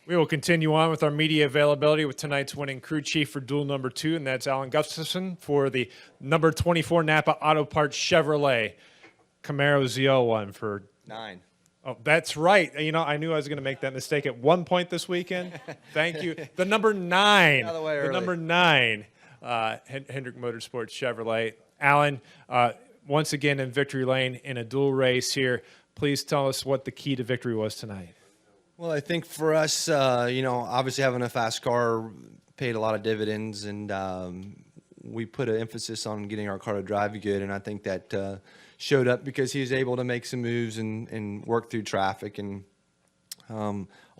We will continue on with our media availability with tonight's winning crew chief for duel number 2, and that's Alan Gustafson for the number 24 Napa Auto Parts Chevrolet Camaro ZL1 for 9. Oh, that's right. You know, I knew I was going to make that mistake at one point this weekend. Thank you. The number 9. Out of the way the early. number 9 Hendrick Motorsports Chevrolet. Alan, once again in victory lane in a dual race here. Please tell us what the key to victory was tonight. Well, I think for us, obviously having a fast car paid a lot of dividends, and we put an emphasis on getting our car to drive good, and I think that showed up because he was able to make some moves and work through traffic, and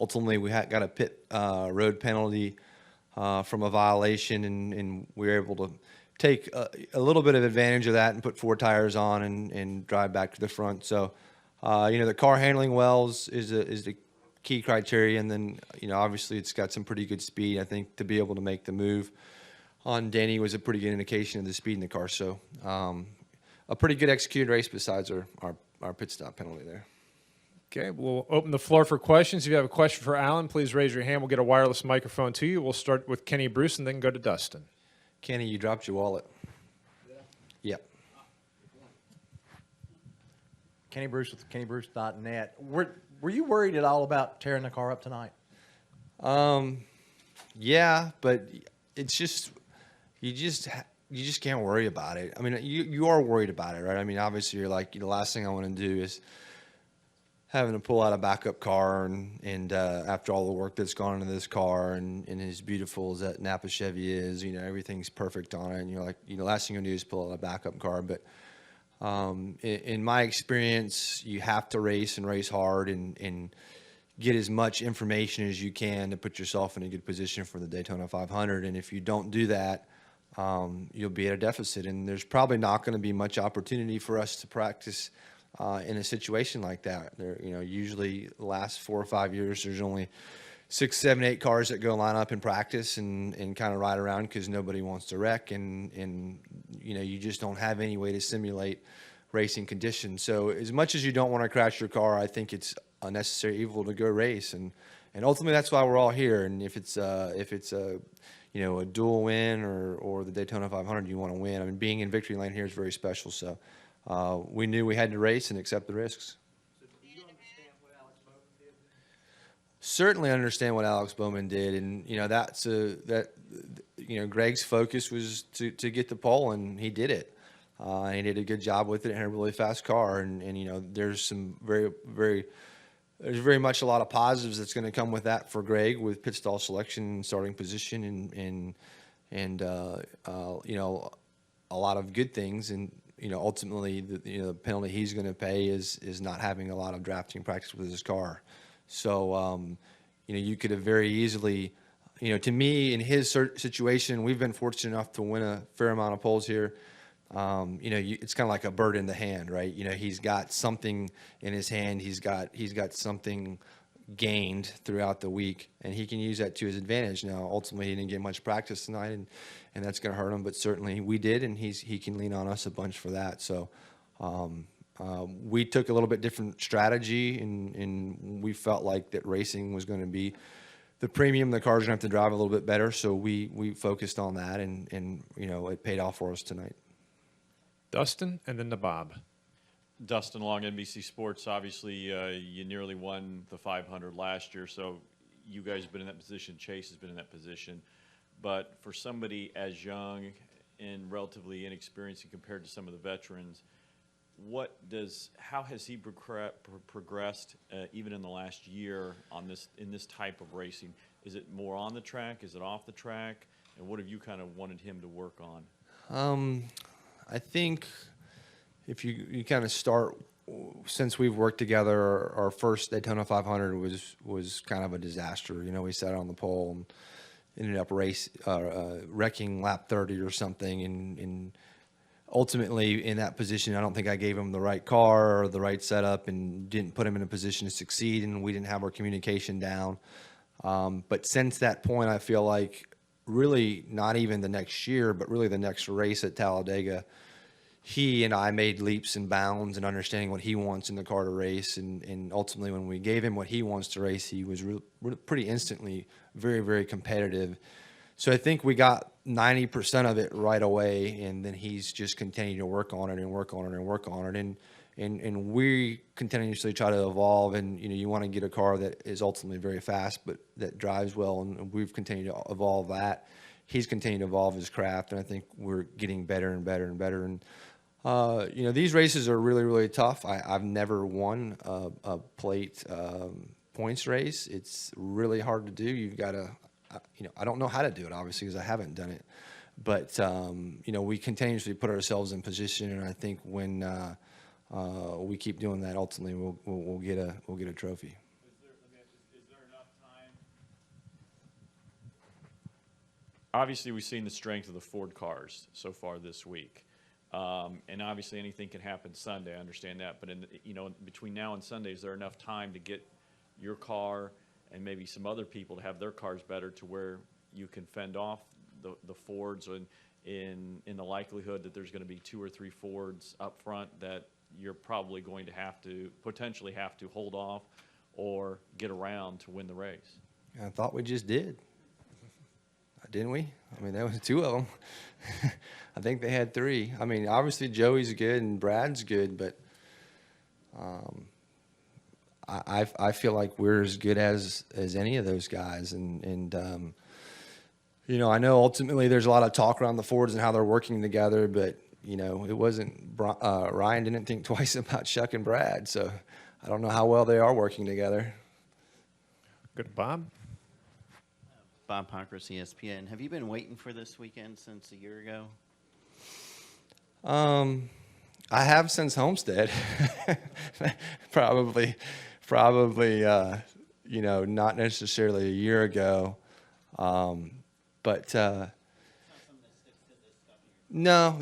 ultimately we got a pit road penalty from a violation, and we were able to take a little bit of advantage of that and put 4 tires on and drive back to the front. So, the car handling wells is the key criteria, and then obviously it's got some pretty good speed. I think to be able to make the move on Danny was a pretty good indication of the speed in the car. So a pretty good executed race besides our pit stop penalty there. Okay, we'll open the floor for questions. If you have a question for Alan, please raise your hand. We'll get a wireless microphone to you. We'll start with Kenny Bruce and then go to Dustin. Kenny, you dropped your wallet. Yep. Kenny Bruce with KennyBruce.net. Were you worried at all about tearing the car up tonight? Yeah, but it's just you just can't worry about it. I mean, you are worried about it, right? I mean, obviously you're like, the last thing I want to do is having to pull out a backup car and after all the work that's gone into this car and as beautiful as that Napa Chevy is, everything's perfect on it, and you're like, last thing you do is pull out a backup car. But in my experience, you have to race and race hard and get as much information as you can to put yourself in a good position for the Daytona 500. And if you don't do that, you'll be at a deficit. And there's probably not going to be much opportunity for us to practice in a situation like that. Usually the last 4 or 5 years, there's only 6, 7, 8 cars that go line up in practice and kind of ride around because nobody wants to wreck, and you just don't have any way to simulate racing conditions. So as much as you don't want to crash your car, I think it's a necessary evil to go race, and ultimately that's why we're all here. And if it's a dual win or the Daytona 500 you want to win, I mean, being in victory lane here is very special. So we knew we had to race and accept the risks. Certainly understand what Alex Bowman did, and Greg's focus was to get the pole, and he did it. He did a good job with it and had a really fast car, and there's some there's very much a lot of positives that's going to come with that for Greg, with pit stall selection, starting position, and a lot of good things. And ultimately the penalty he's going to pay is not having a lot of drafting practice with his car. So, you could have very easily, to me, in his situation, we've been fortunate enough to win a fair amount of poles here. It's kind of like a bird in the hand, right? He's got something in his hand. He's got something gained throughout the week, and he can use that to his advantage. Now, ultimately, he didn't get much practice tonight, and that's going to hurt him, but certainly we did, and he can lean on us a bunch for that. So, we took a little bit different strategy, and we felt like that racing was going to be the premium. The cars are going to have to drive a little bit better, so we focused on that, and it paid off for us tonight. Dustin and then to Bob. Dustin Long, NBC Sports. Obviously, you nearly won the 500 last year, so you guys have been in that position. Chase has been in that position. But for somebody as young and relatively inexperienced and compared to some of the veterans, how has he progressed even in the last year in this type of racing? Is it more on the track? Is it off the track? And what have you kind of wanted him to work on? I think if you kind of start, since we've worked together, our first Daytona 500 was kind of a disaster. We sat on the pole and ended up wrecking lap 30 or something, and ultimately in that position, I don't think I gave him the right car or the right setup and didn't put him in a position to succeed, and we didn't have our communication down. But since that point, I feel like really not even the next year, but really the next race at Talladega, he and I made leaps and bounds in understanding what he wants in the car to race. And ultimately, when we gave him what he wants to race, he was pretty instantly very, very competitive. So I think we got 90% of it right away, and then he's just continuing to work on it and work on it and work on it. And we continuously try to evolve, and you want to get a car that is ultimately very fast, but that drives well, and we've continued to evolve that. He's continued to evolve his craft, and I think we're getting better and better and better. And these races are really, really tough. I've never won a plate points race. It's really hard to do. You've got to, I don't know how to do it, obviously, because I haven't done it. But, we continuously put ourselves in position, and I think when we keep doing that, ultimately we'll get a trophy. Is there enough time? Obviously, we've seen the strength of the Ford cars so far this week. And obviously anything can happen Sunday, I understand that. But between now and Sunday, is there enough time to get your car and maybe some other people to have their cars better to where you can fend off the Fords, and in the likelihood that there's going to be 2 or 3 Fords up front that you're probably going to potentially have to hold off or get around to win the race? I thought we just did. Didn't we? I mean, that was 2 of them. I think they had 3. I mean, obviously Joey's good and Brad's good, but I feel like we're as good as any of those guys. And I know ultimately there's a lot of talk around the Fords and how they're working together, but it wasn't Ryan didn't think twice about Chuck and Brad, so I don't know how well they are working together. Good, Bob. Bob Pockris, ESPN. Have you been waiting for this weekend since a year ago? I have since Homestead. probably, not necessarily a year ago. But no.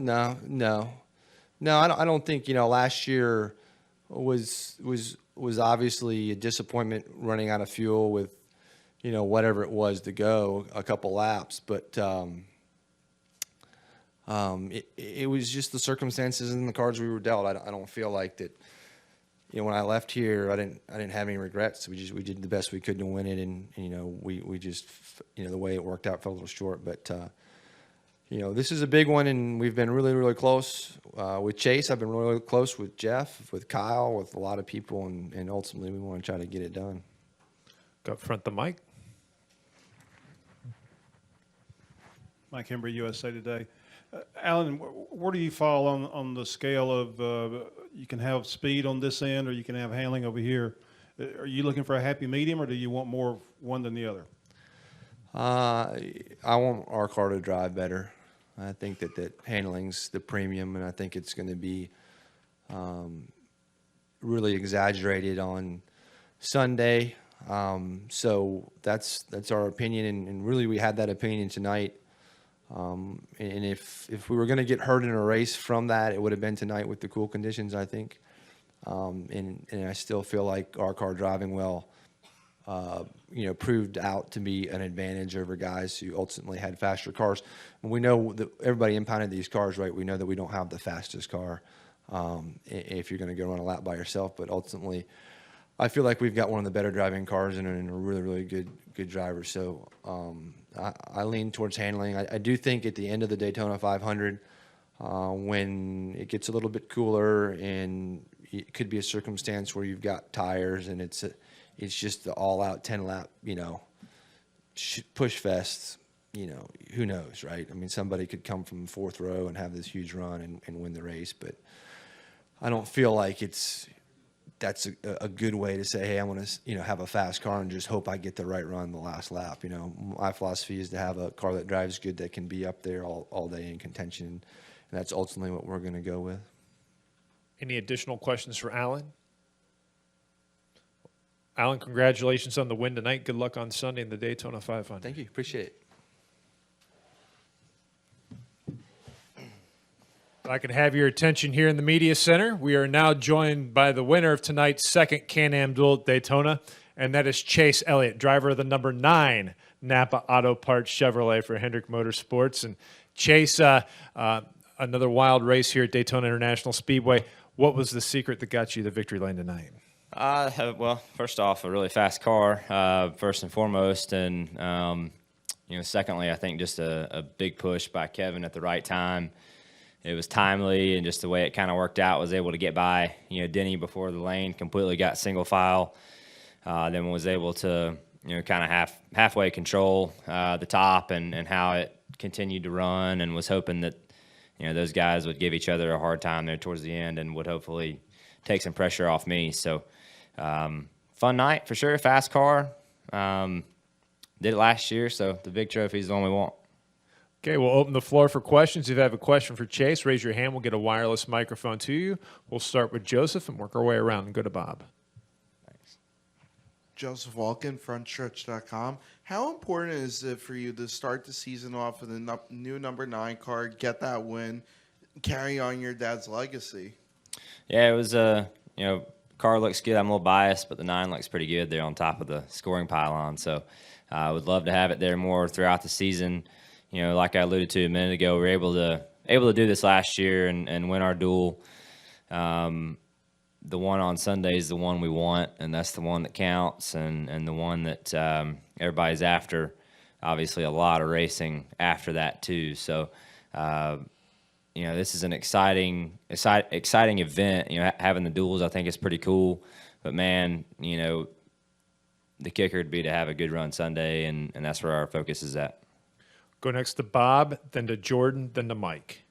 I don't think, last year was obviously a disappointment running out of fuel with, whatever it was to go a couple laps, but it was just the circumstances and the cards we were dealt. I don't feel like that. When I left here, I didn't have any regrets. We did the best we could to win it, and we just the way it worked out fell a little short. But this is a big one, and we've been really, really close with Chase. I've been really, really close with Jeff, with Kyle, with a lot of people, and ultimately we want to try to get it done. Go up front the mic. Mike Hembry, USA Today. Alan, where do you fall on the scale of you can have speed on this end or you can have handling over here? Are you looking for a happy medium, or do you want more of one than the other? I want our car to drive better. I think that handling's the premium, and I think it's going to be really exaggerated on Sunday. So that's our opinion, and really we had that opinion tonight. And if we were going to get hurt in a race from that, it would have been tonight with the cool conditions, I think. And I still feel like our car driving well, proved out to be an advantage over guys who ultimately had faster cars. And we know that everybody impounded these cars, right? We know that we don't have the fastest car if you're going to go run a lap by yourself. But ultimately, I feel like we've got one of the better driving cars and a really, really good driver. So I lean towards handling. I do think at the end of the Daytona 500, when it gets a little bit cooler and it could be a circumstance where you've got tires and it's just the all-out 10-lap, push fest. Who knows, right? I mean, somebody could come from 4th row and have this huge run and win the race, but I don't feel like that's a good way to say, hey, I want to, have a fast car and just hope I get the right run the last lap. My philosophy is to have a car that drives good, that can be up there all day in contention, and that's ultimately what we're going to go with. Any additional questions for Alan? Alan, congratulations on the win tonight. Good luck on Sunday in the Daytona 500. Thank you. Appreciate it. If I can have your attention here in the media center. We are now joined by the winner of tonight's second Can-Am Duel at Daytona, and that is Chase Elliott, driver of the number 9 Napa Auto Parts Chevrolet for Hendrick Motorsports. And Chase, another wild race here at Daytona International Speedway. What was the secret that got you the victory lane tonight? Well, first off, a really fast car, first and foremost, and secondly, I think just a big push by Kevin at the right time. It was timely, and just the way it kind of worked out, was able to get by Denny before the lane completely got single file. Then was able to kind of halfway control the top and how it continued to run, and was hoping that those guys would give each other a hard time there towards the end and would hopefully take some pressure off me. So fun night for sure, fast car. Did it last year, so the big trophy is the one we want. Okay, we'll open the floor for questions. If you have a question for Chase, raise your hand. We'll get a wireless microphone to you. We'll start with Joseph and work our way around and go to Bob. Thanks. Joseph Walken, frontstretch.com. How important is it for you to start the season off with a new number 9 car, get that win, carry on your dad's legacy? Yeah, it was car looks good. I'm a little biased, but the 9 looks pretty good there on top of the scoring pylon. So I would love to have it there more throughout the season. Like I alluded to a minute ago, we were able to do this last year and win our duel. The one on Sunday is the one we want, and that's the one that counts, and the one that everybody's after. Obviously, a lot of racing after that too. So, this is an exciting event. Having the duels, I think, is pretty cool. But man, the kicker would be to have a good run Sunday, and that's where our focus is at. Go next to Bob, then to Jordan, then to Mike.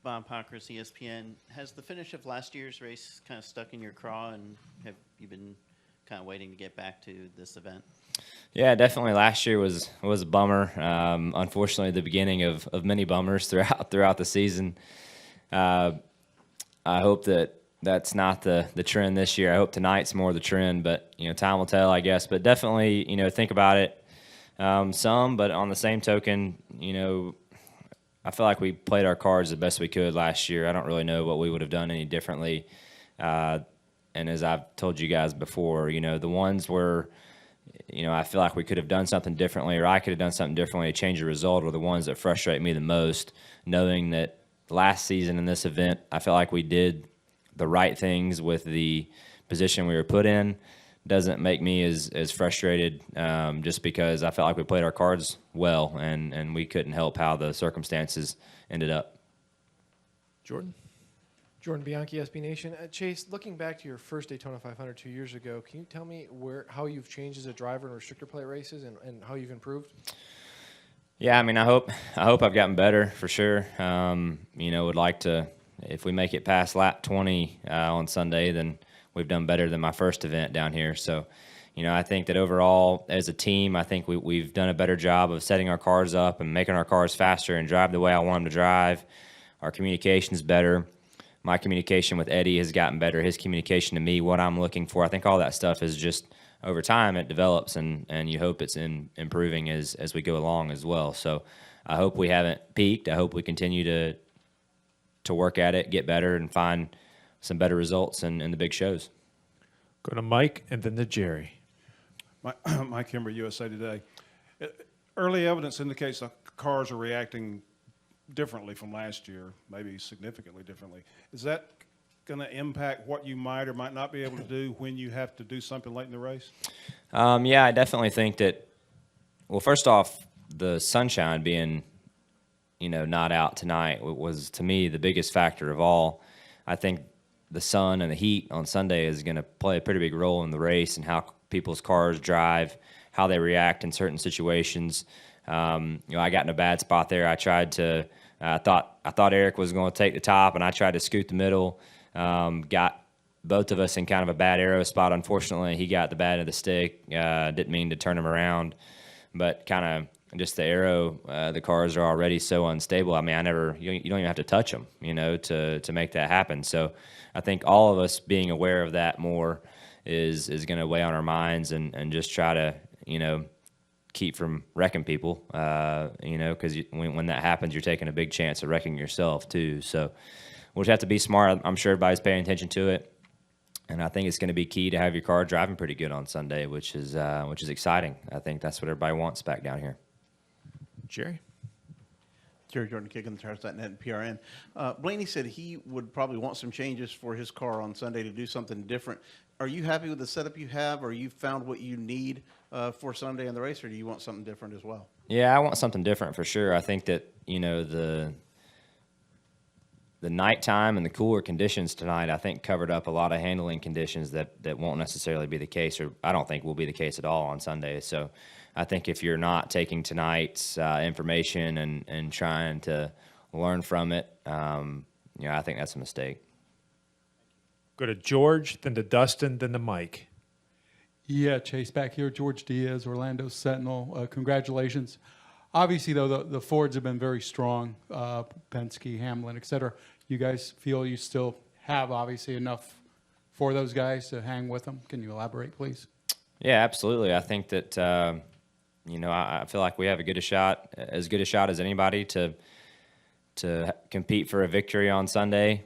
Bob Pockris, ESPN. Has the finish of last year's race kind of stuck in your craw, and have you been kind of waiting to get back to this event? Yeah, definitely. Last year was a bummer. Unfortunately, the beginning of many bummers throughout the season. I hope that's not the trend this year. I hope tonight's more the trend, but time will tell, I guess. But definitely, think about it. Some, but on the same token, I feel like we played our cards the best we could last year. I don't really know what we would have done any differently. And as I've told you guys before, the ones where, I feel like we could have done something differently, or I could have done something differently to change the result, are the ones that frustrate me the most, knowing that last season in this event, I feel like we did the right things with the position we were put in. Doesn't make me as frustrated, just because I felt like we played our cards well, and we couldn't help how the circumstances ended up. Jordan? Jordan Bianchi, SB Nation. Chase, looking back to your first Daytona 500 2 years ago, can you tell me how you've changed as a driver in restrictor plate races and how you've improved? Yeah, I mean, I hope I've gotten better for sure. Would like to, if we make it past lap 20 on Sunday, then we've done better than my first event down here. So, I think that overall, as a team, I think we've done a better job of setting our cars up and making our cars faster and drive the way I want them to drive. Our communication's better. My communication with Eddie has gotten better. His communication to me, what I'm looking for. I think all that stuff is just, over time, it develops, and you hope it's improving as we go along as well. So I hope we haven't peaked. I hope we continue to work at it, get better, and find some better results in the big shows. Go to Mike and then to Jerry. Mike Kimber, USA Today. Early evidence indicates the cars are reacting differently from last year, maybe significantly differently. Is that going to impact what you might or might not be able to do when you have to do something late in the race? Yeah, I definitely think that, well, first off, the sunshine being, not out tonight was, to me, the biggest factor of all. I think the sun and the heat on Sunday is going to play a pretty big role in the race and how people's cars drive, how they react in certain situations. I got in a bad spot there. I tried to, I thought Eric was going to take the top, and I tried to scoot the middle. Got both of us in kind of a bad aero spot. Unfortunately, he got the bad end of the stick. Didn't mean to turn him around, but kind of just the aero, the cars are already so unstable. I mean, you don't even have to touch them, to make that happen. So I think all of us being aware of that more is going to weigh on our minds, and just try to, keep from wrecking people, because when that happens, you're taking a big chance of wrecking yourself too. So we'll just have to be smart. I'm sure everybody's paying attention to it, and I think it's going to be key to have your car driving pretty good on Sunday, which is exciting. I think that's what everybody wants back down here. Jerry? Jerry Jordan, KickinTheTires.net and PRN. Blaney said he would probably want some changes for his car on Sunday to do something different. Are you happy with the setup you have, or you found what you need for Sunday in the race, or do you want something different as well? Yeah, I want something different for sure. I think that, you know, the nighttime and the cooler conditions tonight, I think, covered up a lot of handling conditions that won't necessarily be the case, or I don't think will be the case at all on Sunday. So I think if you're not taking tonight's information and trying to learn from it, you know, I think that's a mistake. Go to George, then to Dustin, then to Mike. Yeah, Chase, back here. George Diaz, Orlando Sentinel. Congratulations. Obviously, though, the Fords have been very strong, Penske, Hamlin, et cetera. You guys feel you still have, obviously, enough for those guys to hang with them? Can you elaborate, please? Yeah, absolutely. I think that, you know, I feel like we have as good a shot as anybody to compete for a victory on Sunday.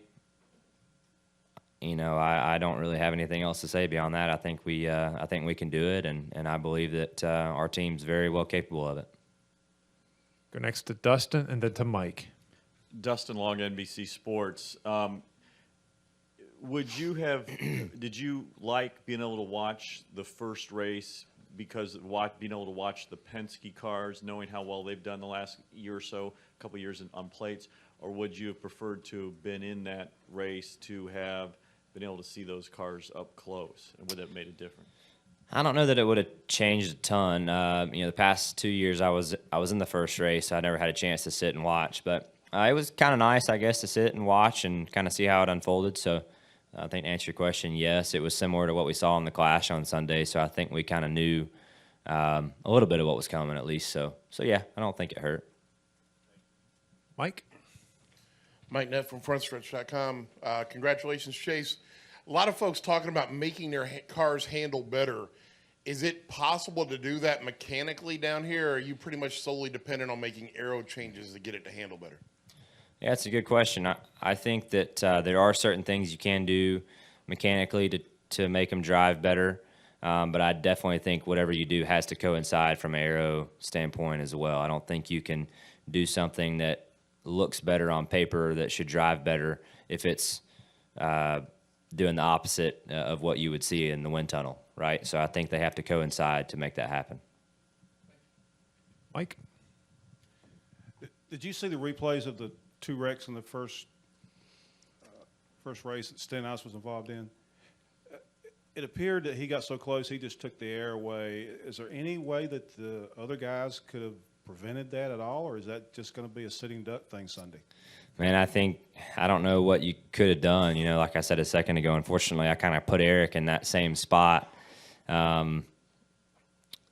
You know, I don't really have anything else to say beyond that. I think we can do it, and I believe that our team's very well capable of it. Go next to Dustin and then to Mike. Dustin Long, NBC Sports. Did you like being able to watch the first race because of being able to watch the Penske cars, knowing how well they've done the last year or so, a couple of years on plates, or would you have preferred to have been in that race to have been able to see those cars up close, and would that have made a difference? I don't know that it would have changed a ton. You know, the past 2 years I was in the first race. So I never had a chance to sit and watch, but it was kind of nice, I guess, to sit and watch and kind of see how it unfolded. So I think to answer your question, yes, it was similar to what we saw in the Clash on Sunday. So I think we kind of knew a little bit of what was coming at least. So yeah, I don't think it hurt. Mike? Mike Nett from FrontStretch.com. Congratulations, Chase. A lot of folks talking about making their cars handle better. Is it possible to do that mechanically down here, or are you pretty much solely dependent on making aero changes to get it to handle better? Yeah, that's a good question. I think that there are certain things you can do mechanically to make them drive better, but I definitely think whatever you do has to coincide from an aero standpoint as well. I don't think you can do something that looks better on paper that should drive better if it's doing the opposite of what you would see in the wind tunnel, right? So I think they have to coincide to make that happen. Mike? Did you see the replays of the two wrecks in the first race that Stenhouse was involved in? It appeared that he got so close he just took the air away. Is there any way that the other guys could have prevented that at all, or is that just going to be a sitting duck thing Sunday? Man, I don't know what you could have done. You know, like I said a second ago, unfortunately, I kind of put Eric in that same spot. You know,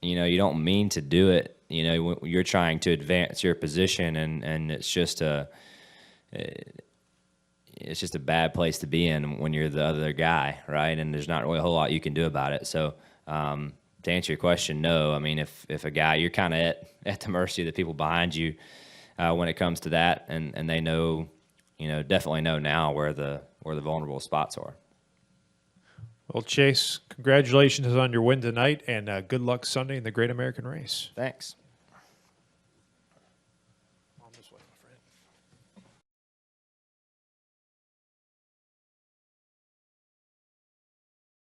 you don't mean to do it. You know, you're trying to advance your position, and it's just a bad place to be in when you're the other guy, right? And there's not really a whole lot you can do about it. So to answer your question, no. I mean, if a guy, you're kind of at the mercy of the people behind you when it comes to that, and they know, you know, definitely know now where the vulnerable spots are. Well, Chase, congratulations on your win tonight, and good luck Sunday in the Great American Race. Thanks.